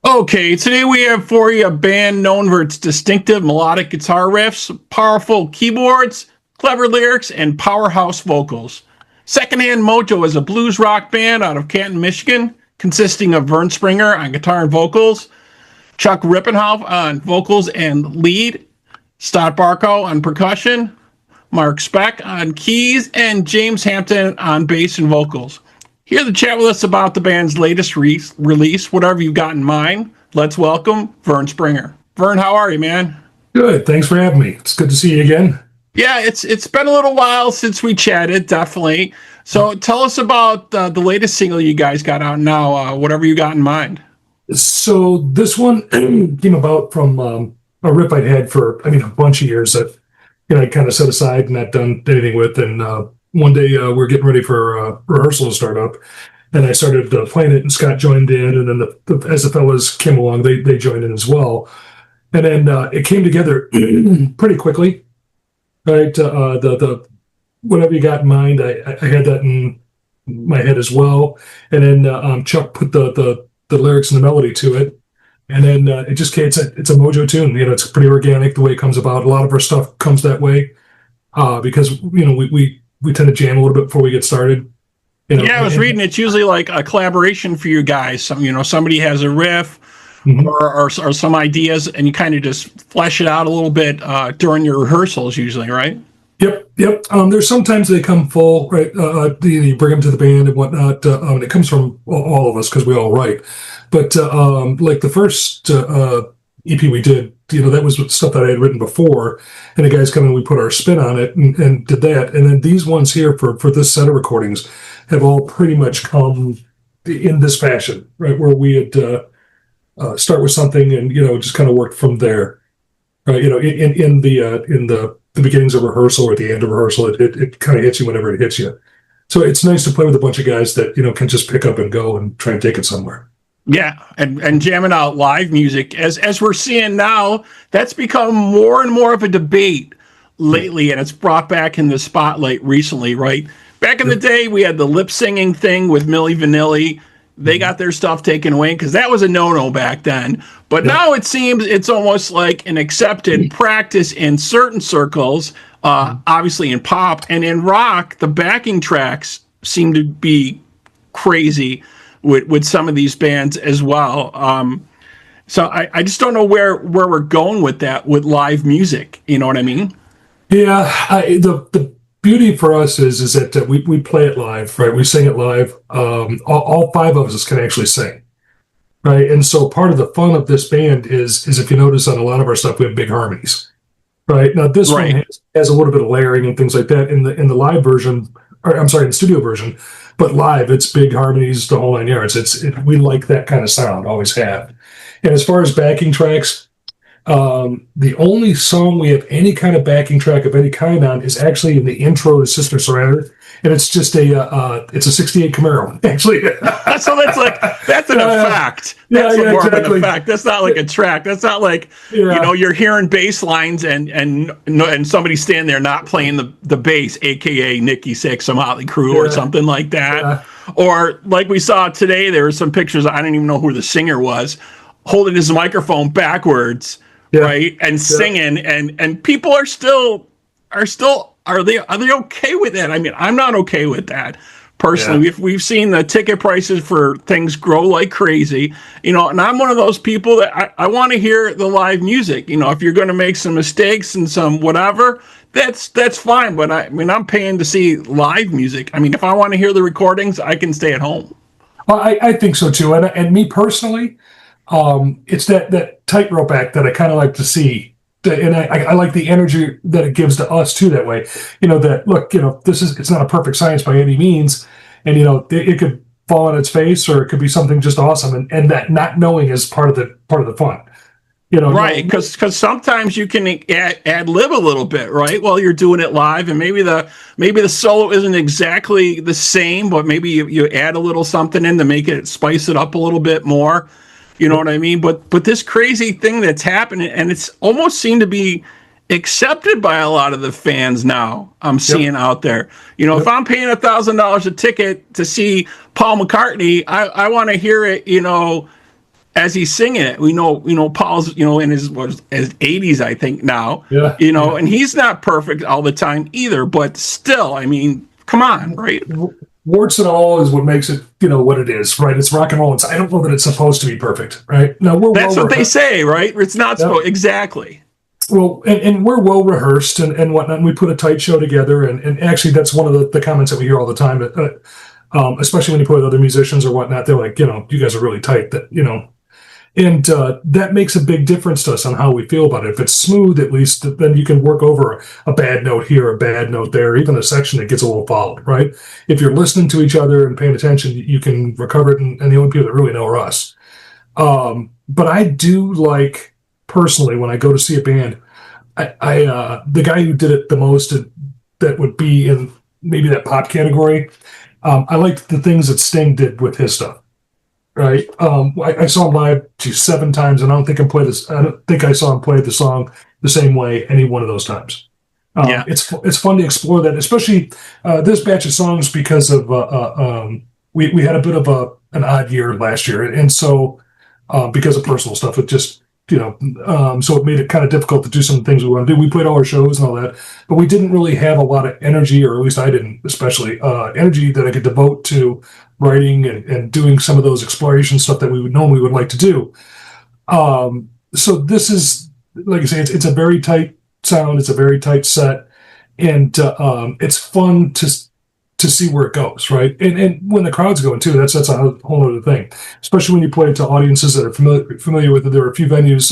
Okay, today we have for you a band known for its distinctive melodic guitar riffs, powerful keyboards, clever lyrics, and powerhouse vocals. Second Hand Mojo is a blues rock band out of Canton, Michigan, consisting of Vern Springer on guitar and vocals, Chuck Riepenhoff on vocals and lead, Brokaw on percussion, Marq Speck on keys, and James Hampton on bass and vocals. Here to chat with us about the band's latest release, whatever you've got in mind. Let's welcome Vern Springer. Vern, how are you, man? Good. Thanks for having me. It's good to see you again. Yeah, it's been a little while since we chatted, definitely. So tell us about the latest single you guys got out now, whatever you got in mind. So this one came about from a riff I'd had for, a bunch of years that I kind of set aside and not done anything with. And one day we're getting ready for rehearsal to start up, and I started playing it, and Scott joined in, and then as the fellas came along, they joined in as well, and then it came together pretty quickly. Right, the whatever you got in mind, I had that in my head as well, and then Chuck put the lyrics and the melody to it, and then it just it's a Mojo tune. It's pretty organic the way it comes about. A lot of our stuff comes that way because we tend to jam a little bit before we get started. Yeah, I was reading it's usually like a collaboration for you guys. Somebody has a riff or some ideas, and you kind of just flesh it out a little bit during your rehearsals usually, right? Yep. There's sometimes they come full, right? You bring them to the band and whatnot. And it comes from all of us because we all write. But like the first EP we did, that was stuff that I had written before, and the guys come in, we put our spin on it and did that. And then these ones here for this set of recordings have all pretty much come in this fashion, right? Where we had start with something and just kind of work from there. In the beginnings of rehearsal or at the end of rehearsal, it kind of hits you whenever it hits you. So it's nice to play with a bunch of guys that can just pick up and go and try and take it somewhere. Yeah, and jamming out live music, as we're seeing now, that's become more and more of a debate lately, and it's brought back in the spotlight recently, right? Back in the day, we had the lip singing thing with Milli Vanilli. They got their stuff taken away because that was a no-no back then. But now it seems it's almost like an accepted practice in certain circles, obviously in pop. And in rock, the backing tracks seem to be crazy with some of these bands as well. So I just don't know where we're going with that with live music. You know what I mean? Yeah, the beauty for us is that we play it live, right? We sing it live. All five of us can actually sing, right? And so part of the fun of this band is if you notice on a lot of our stuff, we have big harmonies, right? Now this one has a little bit of layering and things like that in the live version, or I'm sorry, in the studio version, but live it's big harmonies, the whole 9 yards. We like that kind of sound, always have. And as far as backing tracks, the only song we have any kind of backing track of any kind on is actually in the intro to Sister Surrender, and it's just it's a '68 Camaro, actually. So that's an effect. That's more of an effect. That's not like a track. That's not like you're hearing bass lines and somebody standing there not playing the bass, aka Nikki Sixx, some Motley Crue or something like that. Or like we saw today, there were some pictures. I don't even know who the singer was, holding his microphone backwards. Right, and singing, and people are they okay with that? I mean, I'm not okay with that personally. We've seen the ticket prices for things grow like crazy, and I'm one of those people that I want to hear the live music. If you're going to make some mistakes and some whatever, that's fine. But I'm paying to see live music. I mean, if I want to hear the recordings, I can stay at home. Well, I think so too, and me personally. It's that tightrope act that I kind of like to see, and I like the energy that it gives to us too. That way, that look, it's not a perfect science by any means, and it could fall on its face, or it could be something just awesome, and that not knowing is part of the fun. Right? Because sometimes you can ad lib a little bit, right, while you're doing it live, and maybe the solo isn't exactly the same, but maybe you add a little something in to make it spice it up a little bit more. You know what I mean? But this crazy thing that's happening, and it's almost seemed to be accepted by a lot of the fans now. I'm seeing out there. If I'm paying $1,000 a ticket to see Paul McCartney, I want to hear it, as he's singing it, we know Paul's, in his 80s, I think now, Yeah. and he's not perfect all the time either, but still, I mean, come on, right? Warts and all is what makes it, what it is, right? It's rock and roll. I don't know that it's supposed to be perfect, right? Now that's what they say, right? It's not supposed, exactly. Well, and we're well rehearsed and whatnot. And we put a tight show together, and actually, that's one of the comments that we hear all the time. Especially when you play with other musicians or whatnot, they're like, you guys are really tight. And that makes a big difference to us on how we feel about it. If it's smooth, at least, then you can work over a bad note here, a bad note there, even a section that gets a little followed, right? If you're listening to each other and paying attention, you can recover it, and the only people that really know are us. But I do like, personally, when I go to see a band, I the guy who did it the most, that would be in maybe that pop category, I liked the things that Sting did with his stuff. Right. I saw him live 7 times, and I don't think I saw him play the song the same way any one of those times. It's fun to explore that, especially this batch of songs, because of we had a bit of an odd year last year, and so because of personal stuff, it just so it made it kind of difficult to do some things we want to do. We played all our shows and all that, but we didn't really have a lot of energy, or at least I didn't, especially energy that I could devote to writing and doing some of those exploration stuff that we would normally would like to do. So this is, like I say, it's a very tight sound. It's a very tight set, and it's fun to see where it goes, right? And when the crowd's going too, that's a whole other thing. Especially when you play to audiences that are familiar with it. There are a few venues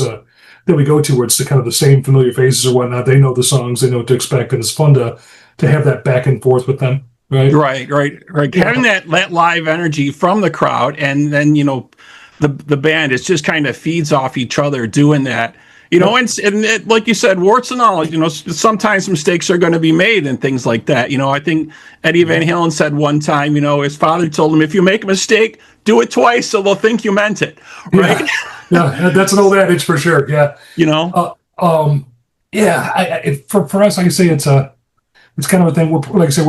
that we go to where it's the kind of the same familiar faces or whatnot. They know the songs, they know what to expect, and it's fun to have that back and forth with them. Right. Yeah. Having that live energy from the crowd, and then the band, it just kind of feeds off each other doing that. And it, like you said, warts and all, sometimes mistakes are going to be made and things like that. I think Eddie Van Halen said one time, his father told him, if you make a mistake, do it twice so they'll think you meant it. Right. Yeah, that's an old adage for sure. Yeah. For us, like I say, it's kind of a thing. We're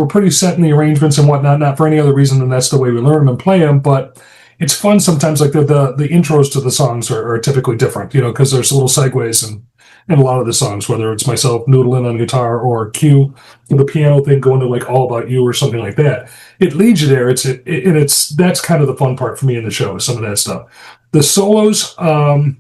pretty set in the arrangements and whatnot, not for any other reason than that's the way we learn them and play them. But it's fun sometimes. Like the intros to the songs are typically different, because there's little segues in a lot of the songs, whether it's myself noodling on guitar or Q, the piano thing going to like All About You or something like that. It leads you there. That's kind of the fun part for me in the show, some of that stuff. The solos, I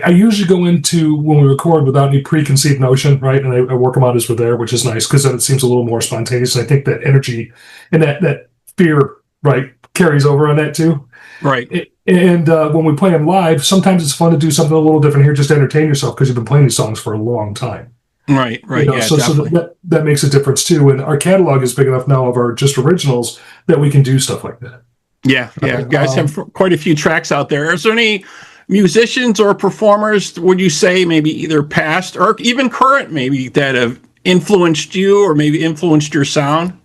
usually go into when we record without any preconceived notion, right? And I work them out as we're there, which is nice, because then it seems a little more spontaneous. I think that energy and that fear, right, carries over on that too. Right. And when we play them live, sometimes it's fun to do something a little different here, just to entertain yourself, because you've been playing these songs for a long time. Right. Yeah, so that makes a difference too. And our catalog is big enough now of our just originals that we can do stuff like that. Yeah. You guys have quite a few tracks out there. Is there any musicians or performers, would you say, maybe either past or even current, maybe, that have influenced you or maybe influenced your sound?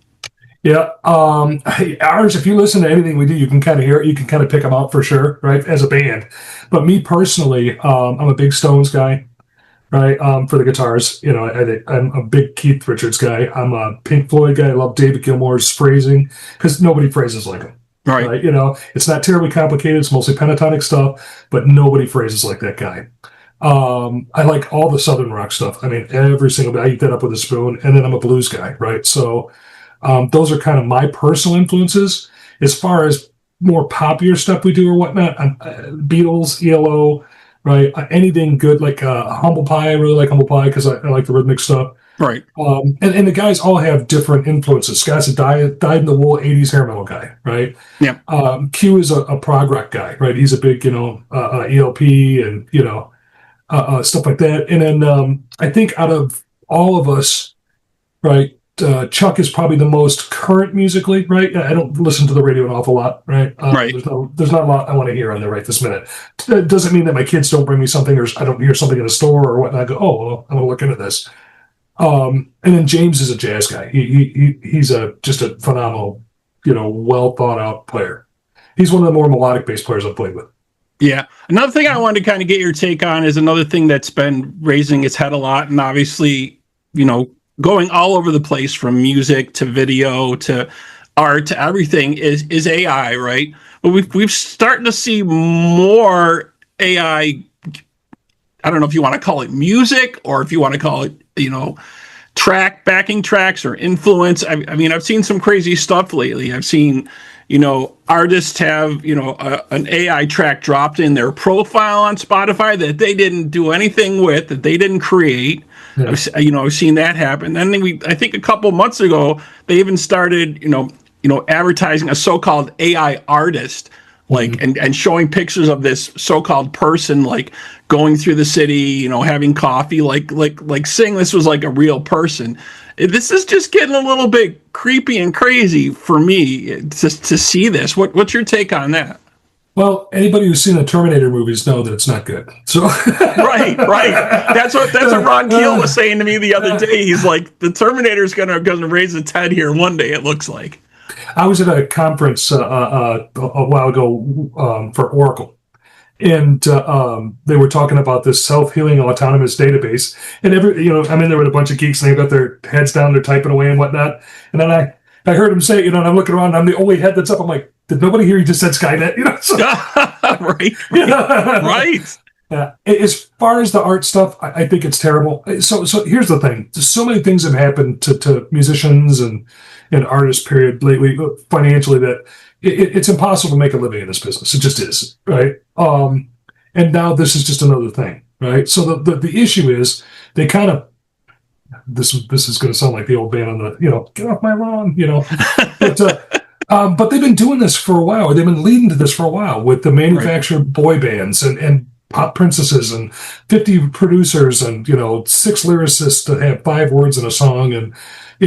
Yeah. Ours, if you listen to anything we do, you can kind of hear it. You can kind of pick them out for sure, right, as a band. But me personally, I'm a big Stones guy, right, for the guitars. I'm a big Keith Richards guy. I'm a Pink Floyd guy. I love David Gilmour's phrasing, because nobody phrases like him. Right. It's not terribly complicated. It's mostly pentatonic stuff, but nobody phrases like that guy. I like all the Southern rock stuff. I mean, every single bit. I eat that up with a spoon. And then I'm a blues guy, right? So those are kind of my personal influences. As far as more popular stuff we do or whatnot, Beatles, ELO, right? Anything good, like Humble Pie. I really like Humble Pie because I like the rhythmic stuff. Right. And the guys all have different influences. Scott's a dyed-in-the-wool 80s hair metal guy, right? Yeah. Q is a prog rock guy, right? He's a big, ELP and, stuff like that. And then I think out of all of us, right, Chuck is probably the most current musically, right? I don't listen to the radio an awful lot, right? Right. There's not a lot I want to hear on there right this minute. That doesn't mean that my kids don't bring me something, or I don't hear something in a store or whatnot. I go, oh, well, I'm going to look into this. And then James is a jazz guy. He's just a phenomenal, well thought out player. He's one of the more melodic bass players I've played with. Yeah. Another thing I wanted to kind of get your take on is another thing that's been raising its head a lot, and obviously, going all over the place from music to video to art to everything is AI, right? But we've starting to see more AI. I don't know if you want to call it music or if you want to call it, backing tracks or influence. I mean, I've seen some crazy stuff lately. I've seen, artists have, an AI track dropped in their profile on Spotify that they didn't do anything with, that they didn't create. Yeah. I've seen that happen. And then I think a couple months ago, they even started, advertising a so-called AI artist, like, and showing pictures of this so-called person, like going through the city, having coffee, like saying this was like a real person. This is just getting a little bit creepy and crazy for me to see this. What's your take on that? Well, anybody who's seen the Terminator movies know that it's not good. So right. That's what Ron Keel was saying to me the other day. He's like, the Terminator's gonna raise its head here one day. It looks like. I was at a conference a while ago for Oracle, and they were talking about this self-healing autonomous database. And I'm in there with a bunch of geeks, and they've got their heads down, they're typing away and whatnot. And then I heard him say, and I'm looking around, and I'm the only head that's up. I'm like, did nobody hear you just said Skynet? So, right. Yeah. As far as the art stuff, I think it's terrible. So here's the thing: so many things have happened to musicians and artists, period, lately, financially, that it's impossible to make a living in this business. It just is, right? And now this is just another thing, right? So the issue is they kind of this is going to sound like the old band on the get off my lawn, but they've been doing this for a while. They've been leading to this for a while with the manufactured boy bands and pop princesses and 50 producers and 6 lyricists that have 5 words in a song and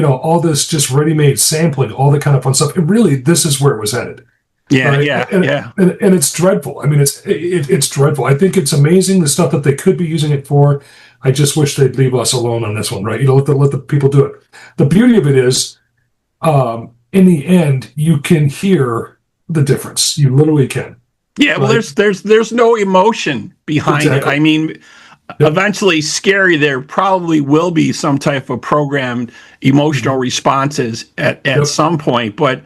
all this just ready-made sampling, all that kind of fun stuff. And really, this is where it was headed. Yeah, right? yeah. And it's dreadful. I mean, it's dreadful. I think it's amazing the stuff that they could be using it for. I just wish they'd leave us alone on this one, right? Let the people do it. The beauty of it is, in the end, you can hear the difference. You literally can. Yeah, well, there's no emotion behind it. I mean, eventually, scary. There probably will be some type of programmed emotional responses at some point. But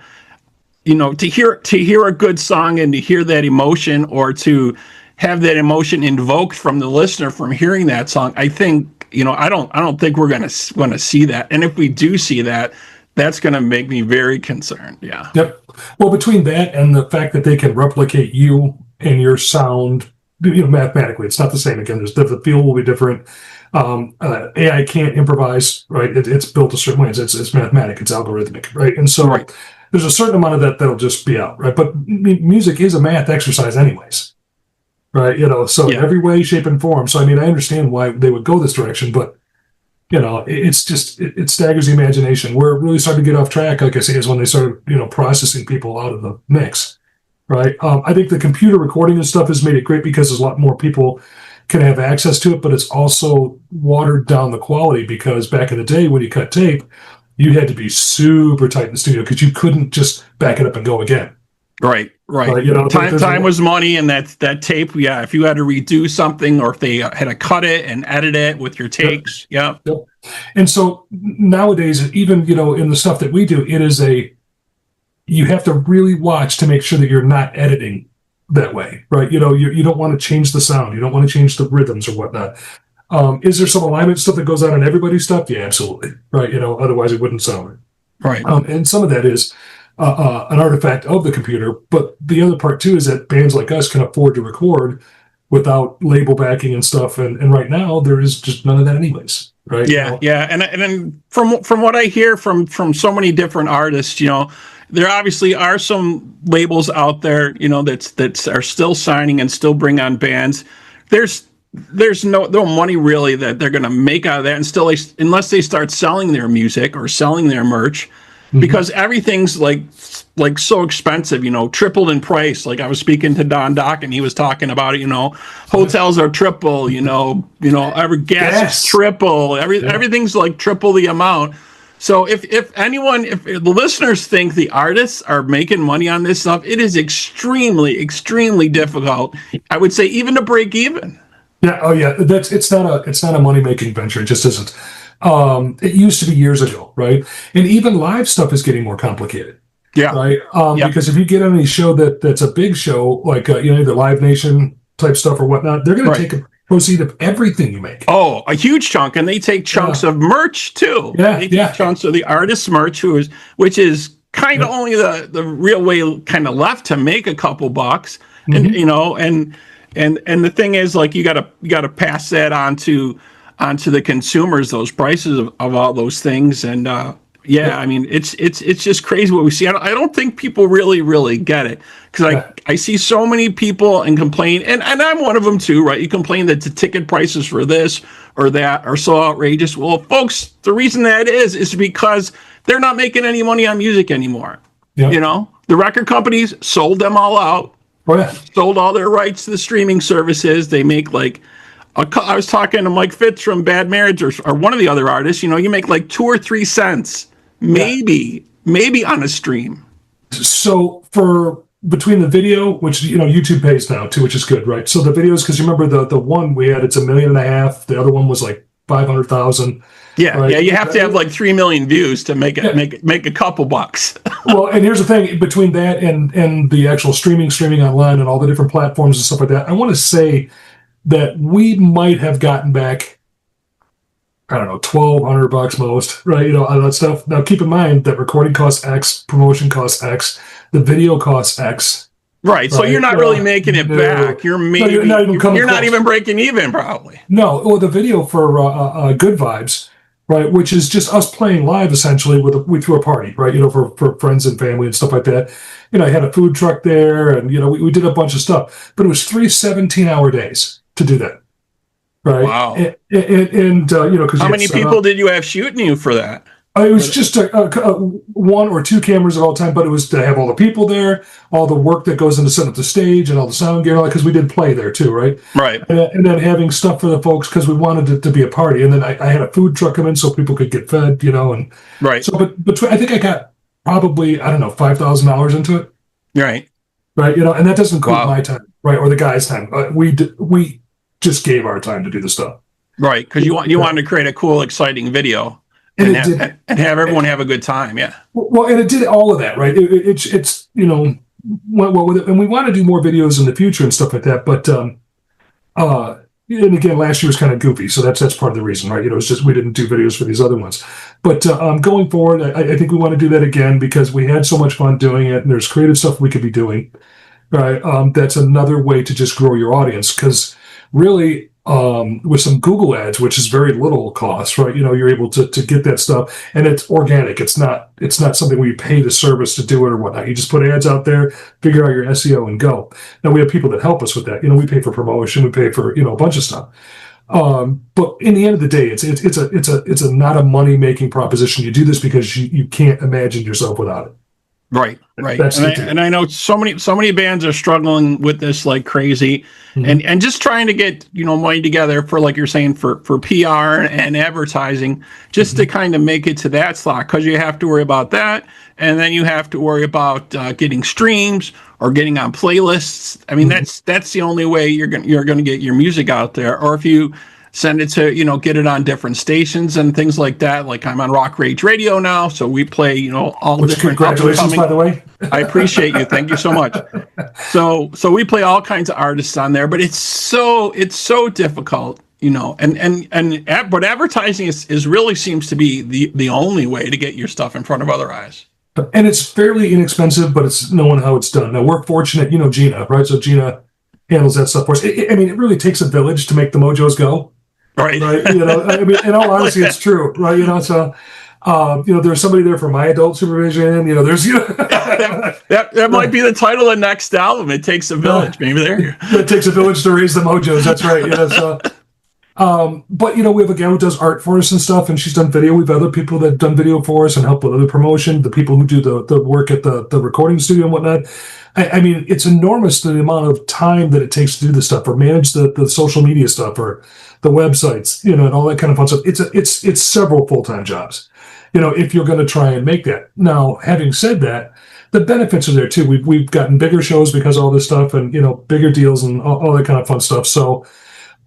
to hear a good song and to hear that emotion, or to have that emotion invoked from the listener from hearing that song, I think I don't think we're going to see that. And if we do see that, that's going to make me very concerned. Yeah. Yep. Well, between that and the fact that they can replicate you and your sound, mathematically, it's not the same. Again, the feel will be different. AI can't improvise, right? It's built a certain way. It's mathematic. It's algorithmic, right? And so there's a certain amount of that'll just be out, right? But music is a math exercise, anyways, right? So in every way, shape, and form. So I mean, I understand why they would go this direction, but it's just, it staggers the imagination. Where it really started to get off track, like I say, is when they started, processing people out of the mix, right? I think the computer recording and stuff has made it great because there's a lot more people can have access to it, but it's also watered down the quality because back in the day when you cut tape, you had to be super tight in the studio because you couldn't just back it up and go again. Right. Time was money, and that tape. Yeah, if you had to redo something, or if they had to cut it and edit it with your takes. Yep. And so nowadays, even in the stuff that we do, it is you have to really watch to make sure that you're not editing that way, right? You don't want to change the sound, you don't want to change the rhythms or whatnot. Is there some alignment stuff that goes on in everybody's stuff? Yeah, absolutely, right. Otherwise it wouldn't sound right. And some of that is an artifact of the computer, but the other part too is that bands like us can afford to record without label backing and stuff, and right now there is just none of that anyways, right? Yeah. And then from what I hear from so many different artists, there obviously are some labels out there, that are still signing and still bring on bands. There's no money really that they're going to make out of that, and still, unless they start selling their music or selling their merch. Because everything's like so expensive, tripled in price. Like I was speaking to Don Dock, and he was talking about it. Hotels are triple. Every gas is triple. Everything's like triple the amount. So if the listeners think the artists are making money on this stuff, it is extremely, extremely difficult. I would say even to break even. Yeah. Oh yeah. It's not a money making venture. It just isn't. It used to be years ago, right? And even live stuff is getting more complicated. Yeah. Right. Yep. Because if you get on any show that's a big show, like, either Live Nation type stuff or whatnot, they're going to take a proceed of everything you make. Oh, a huge chunk. And they take chunks of merch too. Yeah. They take chunks of the artist's merch, which is kind of only the real way kind of left to make a couple bucks. And, and the thing is, like, you gotta pass that onto the consumers, those prices of all those things. And, I mean, it's just crazy what we see. I don't think people really get it, because I see so many people and complain, and I'm one of them too, right? You complain that the ticket prices for this or that are so outrageous. Well, folks, the reason that is because they're not making any money on music anymore. Yep. The record companies sold them all out, sold all their rights to the streaming services. They make like I was talking to Mike Fitz from Bad Marriage or one of the other artists. You make like 2 or 3 cents. Maybe on a stream. So for between the video, which YouTube pays now too, which is good, right? So the videos, because you remember the one we had, it's $1.5 million. The other one was like 500,000. Yeah, right? You have to have like 3 million views to make a couple bucks. Well, and here's the thing: between that and the actual streaming online and all the different platforms and stuff like that, I want to say that we might have gotten back, I don't know, $1,200 most, right? All that stuff. Now, keep in mind that recording costs X, promotion costs X, the video costs X. Right. So you're not really making it back. You're not even breaking even, probably. No. Well, the video for Good Vibes, right, which is just us playing live essentially we threw a party, right? For friends and family and stuff like that. I had a food truck there, and we did a bunch of stuff, but it was 3 17-hour days to do that. Right. Wow. And because how many people did you have shooting you for that? It was just 1 or 2 cameras at all time, but it was to have all the people there, all the work that goes into setting up the stage and all the sound gear, because we did play there too, right? Right. And then having stuff for the folks because we wanted it to be a party, and then I had a food truck come in so people could get fed, and right. So, but I think I got probably $5,000 into it. Right. Right. And that doesn't include my time, right, or the guys' time. We just gave our time to do the stuff. Right, because you wanted to create a cool, exciting video and have everyone have a good time. Yeah. Well, and it did all of that, right? It's went well with it, and we want to do more videos in the future and stuff like that. But and again, last year was kind of goofy, so that's part of the reason, right? It's just we didn't do videos for these other ones. But going forward, I think we want to do that again because we had so much fun doing it, and there's creative stuff we could be doing. Right. That's another way to just grow your audience, because really, with some Google ads, which is very little cost, right? You're able to get that stuff, and it's organic. It's not something where you pay the service to do it or whatnot. You just put ads out there, figure out your SEO, and go. Now we have people that help us with that. We pay for promotion, we pay for a bunch of stuff. But in the end of the day, it's a not a money making proposition. You do this because you can't imagine yourself without it. Right. And I know so many bands are struggling with this like crazy, and just trying to get money together for, like you're saying, for PR and advertising, just to kind of make it to that slot, because you have to worry about that, and then you have to worry about getting streams or getting on playlists. I mean, that's the only way you're gonna get your music out there, or if you send it to, get it on different stations and things like that. Like I'm on Rock Rage Radio now, so we play, all the different. Congratulations, by the way. I appreciate you. Thank you so much. So we play all kinds of artists on there, but it's so difficult, but advertising is really seems to be the only way to get your stuff in front of other eyes. And it's fairly inexpensive, but it's knowing how it's done. Now we're fortunate, Gina, right? So Gina handles that stuff for us. It really takes a village to make the Mojos go. Right. I mean, in all honesty, it's true, right? So, there's somebody there for my adult supervision. There's, that might be the title of the next album. It takes a village, maybe there. It takes a village to raise the Mojos. That's right. But we have a gal who does art for us and stuff, and she's done video. We have other people that have done video for us and help with other promotion. The people who do the work at the recording studio and whatnot. I mean, it's enormous the amount of time that it takes to do this stuff, or manage the social media stuff, or the websites, and all that kind of fun stuff. It's several full-time jobs, if you're going to try and make that. Now, having said that, the benefits are there too. We've gotten bigger shows because of all this stuff, and bigger deals and all that kind of fun stuff. So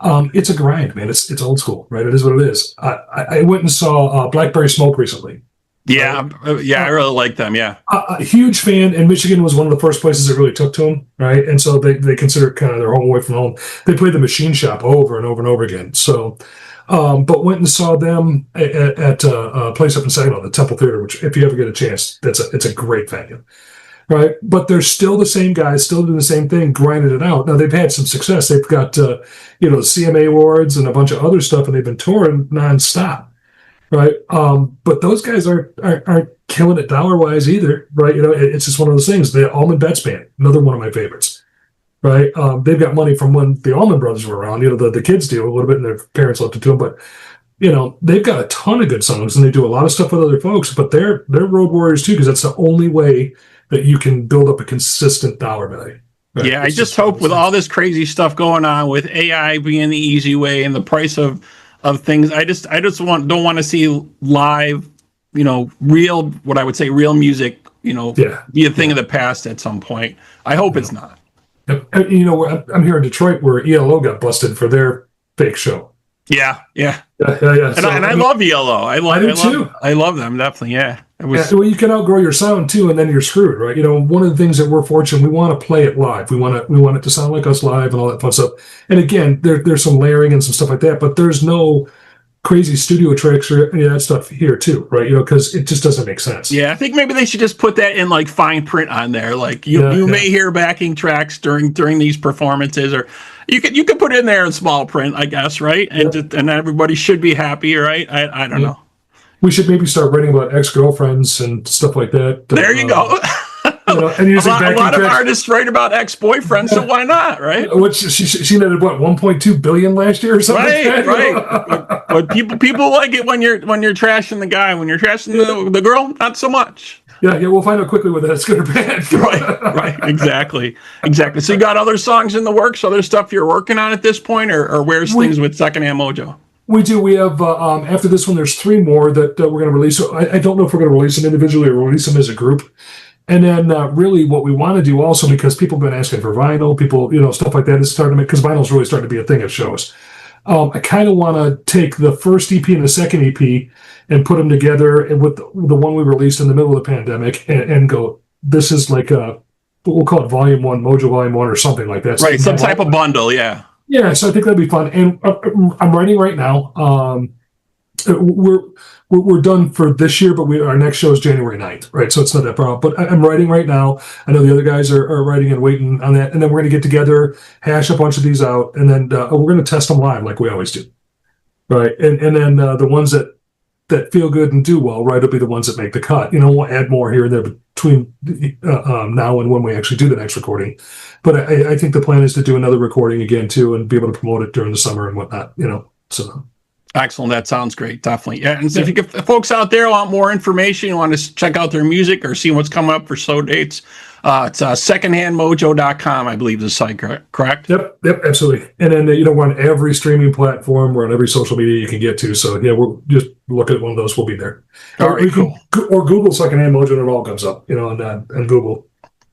it's a grind, man. It's old school, right? It is what it is. I went and saw Blackberry Smoke recently. Yeah, I really like them. Yeah, A huge fan, and Michigan was one of the first places that really took to them, right? And so they consider it kind of their home away from home. They played the Machine Shop over and over and over again. So, but went and saw them at a place up in Saginaw, the Temple Theater, which if you ever get a chance, it's a great venue, right? But they're still the same guys, still doing the same thing, grinding it out. Now they've had some success. They've got CMA awards and a bunch of other stuff, and they've been touring nonstop. Right. But those guys aren't killing it dollar wise either. Right. It's just one of those things. The Allman Betts Band, another one of my favorites. Right. They've got money from when the Allman Brothers were around. The kids do a little bit and their parents left it to them. But, they've got a ton of good songs and they do a lot of stuff with other folks. But they're road warriors too, because that's the only way that you can build up a consistent dollar value. Right? Yeah, I just hope with all this crazy stuff going on with AI being the easy way and the price of things, I just don't want to see live, real, what I would say real music, be a thing of the past at some point. I hope it's not. I'm here in Detroit where ELO got busted for their fake show. Yeah. And, so, I love ELO. I love them, definitely. Yeah. Well, you can outgrow your sound too, and then you're screwed, right? One of the things that we're fortunate, we want to play it live. We want it to sound like us live and all that fun stuff. And again, there's some layering and some stuff like that, but there's no crazy studio tricks or any of that stuff here too, right? Because it just doesn't make sense. Yeah, I think maybe they should just put that in like fine print on there. Like you may hear backing tracks during these performances, or you could put it in there in small print, I guess, right? And and everybody should be happy, right? I don't know. We should maybe start writing about ex-girlfriends and stuff like that. There you go. And using a lot of artists write about ex-boyfriends, so why not, right? Which she netted 1.2 billion last year or something. Right. But people like it when you're trashing the guy. When you're trashing the girl, not so much. Yeah, we'll find out quickly whether that's good or bad. Right, exactly. So you got other songs in the works, other stuff you're working on at this point, or where's things with Second Hand Mojo? We do. We have, after this one, there's 3 more that we're going to release. So I don't know if we're going to release them individually or release them as a group. And then really what we want to do also, because people have been asking for vinyl, people, stuff like that is starting to make, because vinyl's really starting to be a thing at shows. I kind of want to take the first EP and the second EP and put them together and with the one we released in the middle of the pandemic and go, this is like we'll call it Volume 1, Mojo Volume 1 or something like that. Right, some type of bundle, yeah. Yeah, so I think that'd be fun. And I'm writing right now. We're done for this year, but our next show is January 9th, right? So it's not that far out. But I'm writing right now. I know the other guys are writing and waiting on that. And then we're going to get together, hash a bunch of these out, and then we're going to test them live like we always do, right? And then the ones that feel good and do well, right, will be the ones that make the cut. We'll add more here and there between now and when we actually do the next recording. But I think the plan is to do another recording again too and be able to promote it during the summer and whatnot, so. Excellent. That sounds great. Definitely. Yeah. And so if folks out there want more information, you want to check out their music or see what's coming up for show dates, it's secondhandmojo.com, I believe, the site, correct? Yep, absolutely. And then, we're on every streaming platform. We're on every social media you can get to. So, we'll just look at one of those. We'll be there. All right, cool. Or Google Second Hand Mojo and it all comes up, on Google.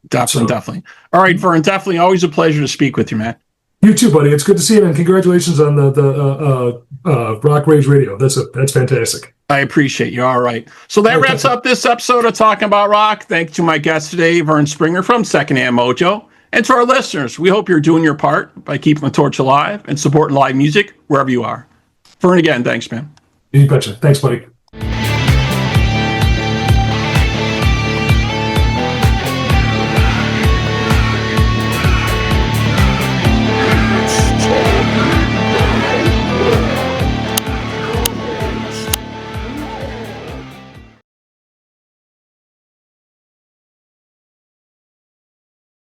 Definitely. All right, Vern, definitely always a pleasure to speak with you, man. You too, buddy. It's good to see you, and congratulations on the Rock Rage Radio. That's fantastic. I appreciate you. All right. So that wraps up this episode of Talking About Rock. Thanks to my guest today, Vern Springer from Second Hand Mojo. And to our listeners, we hope you're doing your part by keeping the torch alive and supporting live music wherever you are. Vern, again, thanks, man. You betcha. Thanks, buddy.